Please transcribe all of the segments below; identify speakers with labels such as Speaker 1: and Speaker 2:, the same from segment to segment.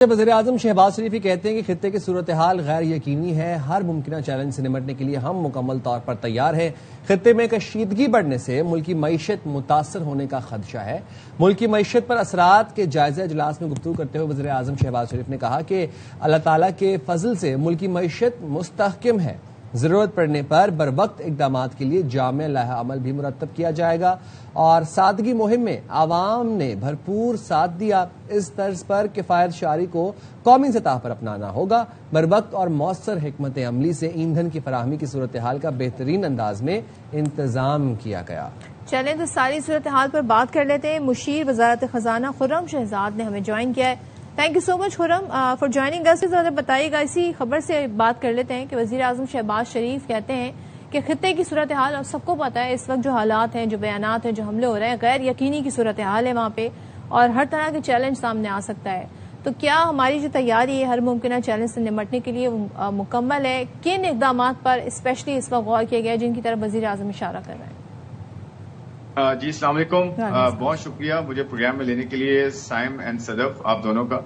Speaker 1: وزیراعظم شہباز شریف کہتے ہیں کہ خطے کی صورتحال غیر یقینی ہے، ہر ممکنہ چیلنج سے نمٹنے کے لیے ہم مکمل طور پر تیار ہیں۔ خطے میں کشیدگی بڑھنے سے ملکی معیشت متاثر ہونے کا خدشہ ہے۔ ملکی معیشت پر اثرات کے جائزہ اجلاس میں گفتگو کرتے ہوئے وزیراعظم شہباز شریف نے کہا کہ اللہ تعالیٰ کے فضل سے ملکی معیشت مستحکم ہے، ضرورت پڑنے پر بروقت اقدامات کے لیے جامع لائحہ عمل بھی مرتب کیا جائے گا، اور سادگی مہم میں عوام نے بھرپور ساتھ دیا۔ اس طرز پر کفایت شعاری کو قومی سطح پر اپنانا ہوگا۔ بروقت اور مؤثر حکمت عملی سے ایندھن کی فراہمی کی صورتحال کا بہترین انداز میں انتظام کیا گیا۔
Speaker 2: چلیں تو ساری صورتحال پر بات کر لیتے ہیں۔ مشیر وزارت خزانہ خرم شہزاد نے ہمیں جوائن کیا ہے۔ Thank you so much Khurram for joining اس۔ بتائیے گا، اسی خبر سے بات کر لیتے ہیں کہ وزیراعظم شہباز شریف کہتے ہیں کہ خطے کی صورتحال، اور سب کو پتا ہے اس وقت جو حالات ہیں، جو بیانات ہیں، جو حملے ہو رہے ہیں، غیر یقینی کی صورتحال ہے وہاں پہ، اور ہر طرح کے چیلنج سامنے آ سکتا ہے۔ تو کیا ہماری جو تیاری ہے ہر ممکنہ چیلنج سے نمٹنے کے لیے مکمل ہے؟ کن اقدامات پر اسپیشلی اس وقت غور کیا گیا ہے جن کی طرف وزیراعظم اشارہ کر رہے ہیں؟
Speaker 3: جی السلام علیکم، بہت شکریہ مجھے پروگرام میں لینے کے لیے، سائم اینڈ صدف آپ دونوں کا۔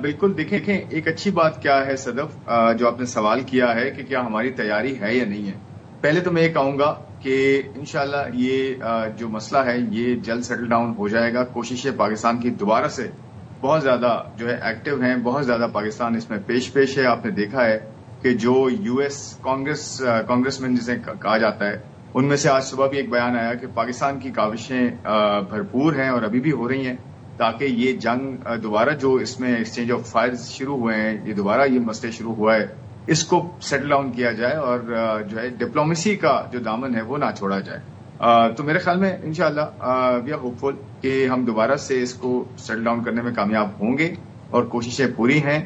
Speaker 3: بالکل دیکھیں ایک اچھی بات کیا ہے صدف، جو آپ نے سوال کیا ہے کہ کیا ہماری تیاری ہے یا نہیں ہے۔ پہلے تو میں یہ کہوں گا کہ انشاءاللہ یہ جو مسئلہ ہے یہ جلد سیٹل ڈاؤن ہو جائے گا۔ کوششیں پاکستان کی دوبارہ سے بہت زیادہ جو ہے ایکٹیو ہیں، بہت زیادہ پاکستان اس میں پیش ہے۔ آپ نے دیکھا ہے کہ جو یو ایس کانگریس مین جسے کہا جاتا ہے، ان میں سے آج صبح بھی ایک بیان آیا کہ پاکستان کی کاوشیں بھرپور ہیں اور ابھی بھی ہو رہی ہیں تاکہ یہ جنگ دوبارہ جو اس میں ایکسچینج آف فائرز شروع ہوئے ہیں، یہ دوبارہ یہ مسئلے شروع ہوا ہے، اس کو سیٹل ڈاؤن کیا جائے اور جو ہے ڈپلومیسی کا جو دامن ہے وہ نہ چھوڑا جائے۔ تو میرے خیال میں انشاءاللہ وی آر ہوپ فل کہ ہم دوبارہ سے اس کو سیٹل ڈاؤن کرنے میں کامیاب ہوں گے، اور کوششیں پوری ہیں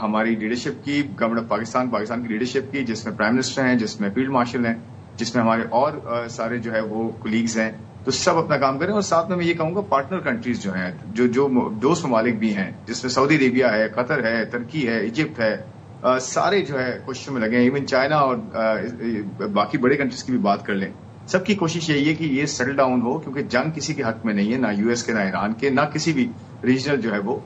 Speaker 3: ہماری لیڈرشپ کی، گورنمنٹ آف پاکستان کی لیڈرشپ کی، جس میں پرائم منسٹر ہیں، جس میں فیلڈ مارشل ہیں، جس میں ہمارے اور سارے جو ہے وہ کولیگز ہیں، تو سب اپنا کام کریں۔ اور ساتھ میں یہ کہوں گا پارٹنر کنٹریز جو ہیں، جو دوست ممالک بھی ہیں، جس میں سعودی عربیہ ہے، قطر ہے، ترکی ہے، ایجپٹ ہے، سارے جو ہے کوششوں میں لگے ہیں، ایون چائنا اور باقی بڑے کنٹریز کی بھی بات کر لیں۔ سب کی کوشش یہی ہے کہ یہ سیٹل ڈاؤن ہو، کیونکہ جنگ کسی کے حق میں نہیں ہے، نہ یو ایس کے، نہ ایران کے، نہ کسی بھی ریجنل جو ہے وہ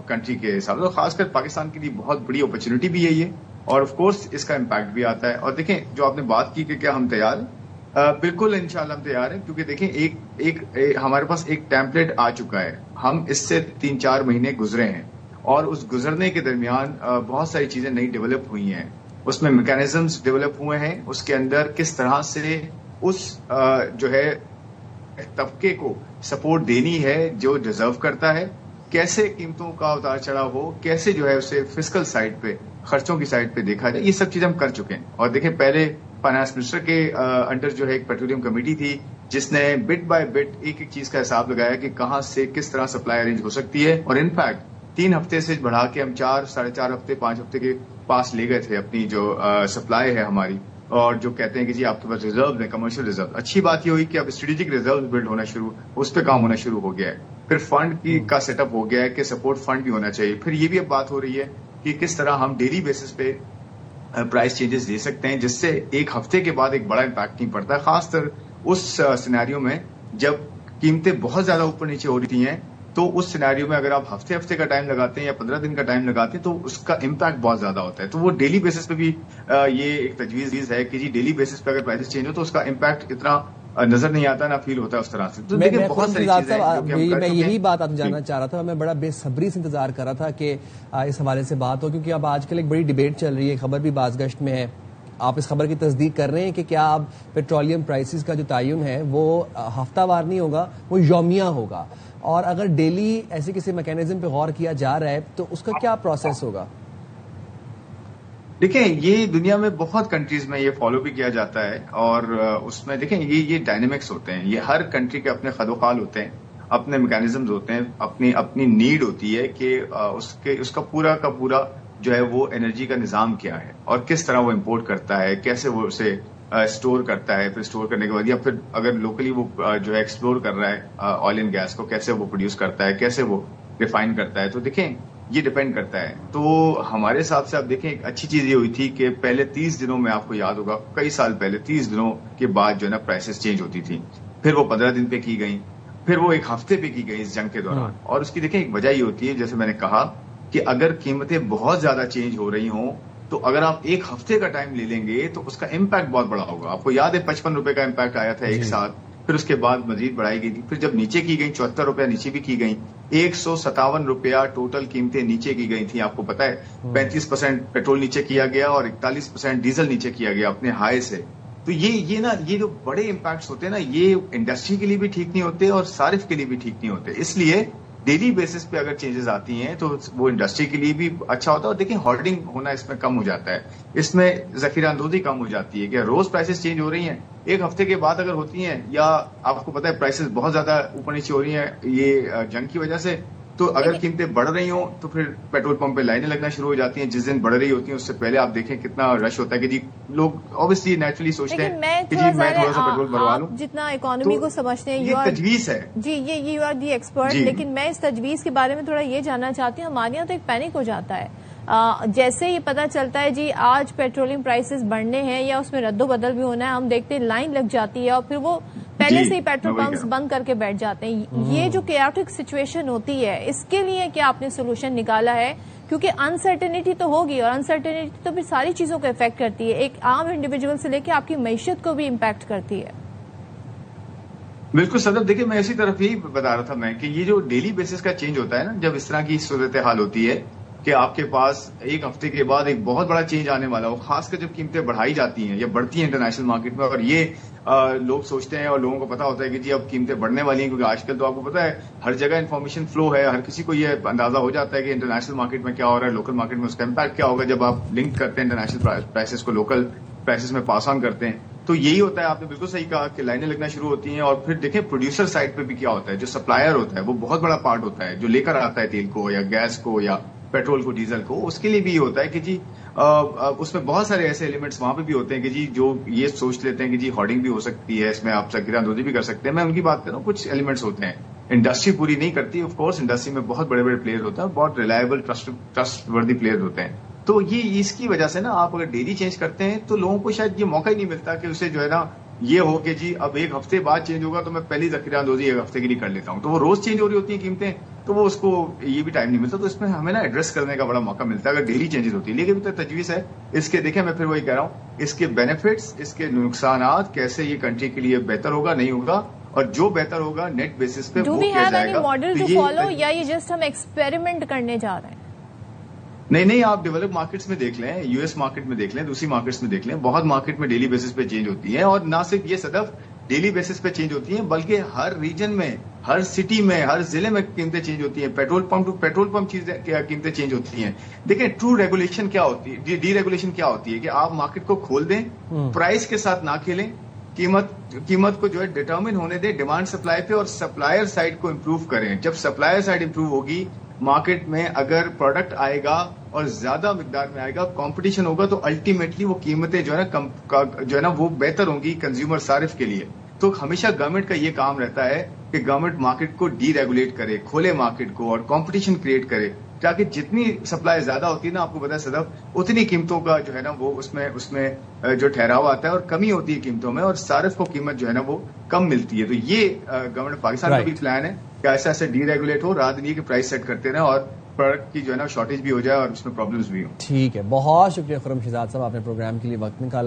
Speaker 3: کنٹری کے حساب سے۔ خاص کر پاکستان کے لیے بہت بڑی اپرچونٹی بھی ہے یہ، اور آف کورس اس کا امپیکٹ بھی آتا ہے۔ اور دیکھیں جو آپ نے بات کی کہ کیا ہم تیار ہیں، بالکل انشاءاللہ ہم تیار ہیں، کیونکہ دیکھیں ایک ہمارے پاس ایک ٹیمپلیٹ آ چکا ہے۔ ہم اس سے 3-4 مہینے گزرے ہیں، اور اس گزرنے کے درمیان بہت ساری چیزیں نئی ڈیولپ ہوئی ہیں، اس میں میکینزمز ڈیولپ ہوئے ہیں، اس کے اندر کس طرح سے اس جو ہے طبقے کو سپورٹ دینی ہے جو ڈیزرو کرتا ہے، کیسے قیمتوں کا اتار چڑھاؤ ہو، کیسے جو ہے اسے فسکل سائڈ پہ، خرچوں کی سائڈ پہ دیکھا جائے، یہ سب چیزیں ہم کر چکے ہیں۔ اور دیکھیں پہلے فائنانس منسٹر کے انڈر جو ہے ایک پیٹرولیم کمیٹی تھی، جس نے بٹ بائی بٹ ایک چیز کا حساب لگایا کہ کہاں سے کس طرح سپلائی ارینج ہو سکتی ہے، اور انفیکٹ 3 ہفتے سے بڑھا کے ہم 4-4.5 ہفتے 5 ہفتے کے پاس لے گئے تھے اپنی جو سپلائی ہے ہماری، اور جو کہتے ہیں کہ جی آپ کے پاس ریزرو ہیں، کمرشل ریزرو۔ اچھی بات یہ ہوئی کہ اب اسٹریٹجک ریزرو بلڈ ہونا شروع، اس پہ کام ہونا شروع ہو گیا ہے۔ پھر فنڈ کا سیٹ اپ ہو گیا ہے کہ سپورٹ فنڈ بھی ہونا چاہیے۔ پھر یہ بھی اب بات ہو رہی ہے کہ کس طرح ہم ڈیلی بیسس پہ پرائس چینجز دے سکتے ہیں، جس سے ایک ہفتے کے بعد ایک بڑا امپیکٹ نہیں پڑتا ہے، خاص طر اس سینیریو میں جب قیمتیں بہت زیادہ اوپر نیچے ہو رہی ہیں۔ تو اس سینیریو میں اگر آپ ہفتے کا ٹائم لگاتے ہیں یا 15 دن کا ٹائم لگاتے ہیں تو اس کا امپیکٹ بہت زیادہ ہوتا ہے۔ تو وہ ڈیلی بیسس پہ بھی یہ ایک تجویز ہے کہ جی ڈیلی بیسس پہ اگر پرائسز چینج ہو تو اس کا امپیکٹ اتنا نظر نہیں آتا، نہ فیل ہوتا ہے اس طرح سے۔ تو
Speaker 1: میں یہی بات آپ جاننا چاہ رہا تھا، میں بڑا بے صبری سے انتظار کر رہا تھا کہ اس حوالے سے بات ہو، کیونکہ اب آج کل ایک بڑی ڈیبیٹ چل رہی ہے، خبر بھی بازگشت میں ہے، آپ اس خبر کی تصدیق کر رہے ہیں کہ کیا اب پیٹرولیم پرائسز کا جو تعین ہے وہ ہفتہ وار نہیں ہوگا، وہ یومیہ ہوگا، اور اگر ڈیلی ایسے کسی میکینزم پہ غور کیا جا رہا ہے تو اس کا کیا پروسیس ہوگا؟
Speaker 3: دیکھیں یہ دنیا میں بہت کنٹریز میں یہ فالو بھی کیا جاتا ہے، اور اس میں دیکھیں یہ ڈائنامکس ہوتے ہیں، یہ ہر کنٹری کے اپنے خد و خال ہوتے ہیں، اپنے میکینزمز ہوتے ہیں، اپنی نیڈ ہوتی ہے کہ اس کا پورا جو ہے وہ انرجی کا نظام کیا ہے، اور کس طرح وہ امپورٹ کرتا ہے، کیسے وہ اسے اسٹور کرتا ہے، پھر اسٹور کرنے کے بعد یا پھر اگر لوکلی وہ جو ہے ایکسپلور کر رہا ہے آئل اینڈ گیس کو، کیسے وہ پروڈیوس کرتا ہے، کیسے وہ ریفائن کرتا ہے۔ تو دیکھیں یہ ڈیپینڈ کرتا ہے۔ تو ہمارے حساب سے اب دیکھیں ایک اچھی چیز یہ ہوئی تھی کہ پہلے 30 دنوں میں آپ کو یاد ہوگا کئی سال پہلے 30 دنوں کے بعد جو ہے نا پرائسز چینج ہوتی تھی، پھر وہ 15 دن پہ کی گئیں، پھر وہ ایک ہفتے پہ کی گئی اس جنگ کے دوران. اور اس کی دیکھیں ایک وجہ یہ ہوتی ہے جیسے میں نے کہا کہ اگر قیمتیں بہت زیادہ چینج ہو رہی ہوں تو اگر آپ ایک ہفتے کا ٹائم لے لیں گے تو اس کا امپیکٹ بہت بڑا ہوگا. آپ کو یاد ہے 55 روپے کا امپیکٹ آیا تھا ایک ساتھ, پھر اس کے بعد مزید بڑھائی گئی تھی, پھر جب نیچے کی گئی 74 روپیہ نیچے بھی کی گئی, 157 روپیہ ٹوٹل قیمتیں نیچے کی گئی تھیں. آپ کو پتا ہے 35% پیٹرول نیچے کیا گیا اور 41% ڈیزل نیچے کیا گیا اپنے ہائی سے. تو یہ جو بڑے امپیکٹس ہوتے ہیں نا, یہ انڈسٹری کے لیے بھی ٹھیک نہیں ہوتے اور صارف کے لیے بھی ٹھیک نہیں ہوتے. اس لیے ڈیلی بیسس پہ اگر چینجز آتی ہیں تو وہ انڈسٹری کے لیے بھی اچھا ہوتا ہے. اور دیکھیں ہارڈنگ ہونا اس میں کم ہو جاتا ہے, اس میں ذخیرہ اندوزی کم ہو جاتی ہے کہ روز پرائسز چینج ہو رہی ہیں, ایک ہفتے کے بعد اگر ہوتی ہیں یا آپ کو پتا ہے پرائسز بہت زیادہ اوپر نیچے ہو رہی ہیں یہ جنگ کی وجہ سے, تو اگر قیمتیں بڑھ رہی ہوں تو پھر پیٹرول پمپ پہ لائنیں لگنا شروع ہو جاتی ہیں. جس دن بڑھ رہی ہوتی ہیں اس سے پہلے آپ دیکھیں کتنا رش ہوتا ہے کہ جی لوگ اوبیسلی نیچرلی سوچتے ہیں کہ جی میں تھوڑا سا پیٹرول بھروا لوں.
Speaker 2: جتنا اکانومی کو سمجھتے ہیں
Speaker 3: یہ تجویز ہے
Speaker 2: جی, یہ یو آر دی ایکسپرٹ, لیکن میں اس تجویز کے بارے میں تھوڑا یہ جاننا چاہتی ہوں. ہمارے یہاں تو ایک پینک ہو جاتا ہے جیسے یہ پتا چلتا ہے جی آج پیٹرولیم پرائسز بڑھنے ہیں یا اس میں رد و بدل بھی ہونا ہے, ہم دیکھتے ہیں لائن لگ جاتی ہے اور پھر وہ پہلے سے ہی پیٹرول پمپس بند کر کے بیٹھ جاتے ہیں. یہ جو کیوٹک سچویشن ہوتی ہے اس کے لیے کیا آپ نے سولوشن نکالا ہے؟ کیونکہ انسرٹنٹی تو ہوگی اور انسرٹنٹی تو پھر ساری چیزوں کو افیکٹ کرتی ہے, ایک عام انڈیویجول سے لے کے آپ کی معیشت کو بھی امپیکٹ کرتی ہے.
Speaker 3: بالکل صدف, دیکھیں میں اسی طرف ہی بتا رہا تھا میں کہ یہ جو ڈیلی بیسس کا چینج ہوتا ہے نا, جب اس طرح کی صورتحال ہوتی ہے کہ آپ کے پاس ایک ہفتے کے بعد ایک بہت بڑا چینج آنے والا ہو, خاص کر جب قیمتیں بڑھائی جاتی ہیں یا بڑھتی ہیں انٹرنیشنل مارکیٹ میں, اور یہ لوگ سوچتے ہیں اور لوگوں کو پتا ہوتا ہے کہ جی اب قیمتیں بڑھنے والی ہیں, کیونکہ آج کل تو آپ کو پتا ہے ہر جگہ انفارمیشن فلو ہے, ہر کسی کو یہ اندازہ ہو جاتا ہے کہ انٹرنیشنل مارکیٹ میں کیا ہو رہا ہے, لوکل مارکیٹ میں اس کا امپیکٹ کیا ہوگا جب آپ لنک کرتے ہیں انٹرنیشنل پرائسز کو لوکل پرائسز میں پاس آن کرتے ہیں. تو یہی ہوتا ہے, آپ نے بالکل صحیح کہا کہ لائنیں لگنا شروع ہوتی ہیں. اور پھر دیکھیں پروڈیوسر سائڈ پہ بھی کیا ہوتا ہے, جو سپلائر ہوتا ہے وہ بہت بڑا پارٹ ہوتا ہے, جو لے کر آتا ہے تیل کو یا گیس کو یا پیٹرول کو ڈیزل کو, اس کے لیے بھی یہ ہوتا ہے کہ جی اس میں بہت سارے ایسے ایلیمنٹس وہاں پہ بھی ہوتے ہیں کہ جی جو یہ سوچ لیتے ہیں کہ جی ہارڈنگ بھی ہو سکتی ہے, اس میں آپ ذخیرہ اندوزی بھی کر سکتے ہیں. میں ان کی بات کر رہا ہوں, کچھ ایلیمنٹس ہوتے ہیں انڈسٹری پوری نہیں کرتی. آف کورس انڈسٹری میں بہت بڑے بڑے پلیئر ہوتے ہیں, بہت ریلائبل ٹرسٹ وردی پلیئر ہوتے ہیں. تو یہ اس کی وجہ سے نا آپ اگر ڈیلی چینج کرتے ہیں تو لوگوں کو شاید یہ موقع ہی نہیں ملتا کہ اسے جو ہے نا یہ ہو کہ جی اب ایک ہفتے بعد چینج ہوگا تو میں پہلی ذخیرہ اندوزی ایک ہفتے کے لیے کر لیتا ہوں. تو وہ روز چینج ہو رہی ہوتی ہیں قیمتیں, تو وہ اس کو یہ بھی ٹائم نہیں ملتا. تو اس میں ہمیں نا ایڈریس کرنے کا بڑا موقع ملتا ہے اگر ڈیلی چینجز ہوتی ہے. لیکن تو تجویز ہے اس کے, دیکھیں میں پھر وہی کہہ رہا ہوں, اس کے بینیفٹس, اس کے نقصانات, کیسے یہ کنٹری کے لیے بہتر ہوگا نہیں ہوگا, اور جو بہتر ہوگا نیٹ بیسس پہ وہ کیا جائے گا.
Speaker 2: ماڈل ٹو فالو یا یہ جسٹ ہم ایکسپیریمنٹ کرنے جا رہے ہیں؟
Speaker 3: نہیں, آپ ڈیولپ مارکیٹس میں دیکھ لیں, یو ایس مارکیٹ میں دیکھ لیں, دوسری مارکیٹس میں دیکھ لیں, بہت مارکیٹ میں ڈیلی بیسس پہ چینج ہوتی ہے. اور نہ صرف یہ صدف ڈیلی بیسس پہ چینج ہوتی ہیں بلکہ ہر ریجن میں, ہر سٹی میں, ہر ضلع میں قیمتیں چینج ہوتی ہیں. Petrol pump to petrol pump قیمتیں چینج ہوتی ہیں. دیکھیں ٹرو ریگولیشن کیا ہوتی ہے, ڈی ریگولیشن کیا ہوتی ہے کہ آپ مارکیٹ کو کھول دیں, پرائز کے ساتھ نہ کھیلیں, قیمت کو جو ہے ڈیٹرمن ہونے دیں ڈیمانڈ سپلائی پہ, اور سپلائر سائڈ کو امپروو کریں. جب سپلائر سائڈ امپروو ہوگی, مارکیٹ میں اگر پروڈکٹ آئے گا اور زیادہ مقدار میں آئے گا, کمپٹیشن ہوگا, تو الٹیمیٹلی وہ قیمتیں جو ہے نا وہ بہتر ہوں گی کنزیومر صارف کے لیے. تو ہمیشہ گورنمنٹ کا یہ کام رہتا ہے کہ گورنمنٹ مارکیٹ کو ڈی ریگولیٹ کرے, کھولے مارکیٹ کو اور کمپٹیشن کریٹ کرے, تاکہ جتنی سپلائی زیادہ ہوتی ہے نا, آپ کو پتا ہے صدف, اتنی قیمتوں کا جو ہے نا وہ اس میں جو ٹھہراؤ آتا ہے اور کمی ہوتی ہے قیمتوں میں, اور صارف کو قیمت جو ہے نا وہ کم ملتی ہے. تو یہ گورنمنٹ پاکستان کا بھی پلان ہے کہ ایسا ایسا ڈی ریگولیٹ ہو, رات نہیں کہ پرائز سیٹ کرتے رہیں اور پروڈکٹ کی جو ہے نا شارٹیج بھی ہو جائے اور اس میں پرابلمز بھی ہوں.
Speaker 1: ٹھیک ہے, بہت شکریہ خرم شہزاد صاحب, آپ نے پروگرام کے لیے وقت نکالا.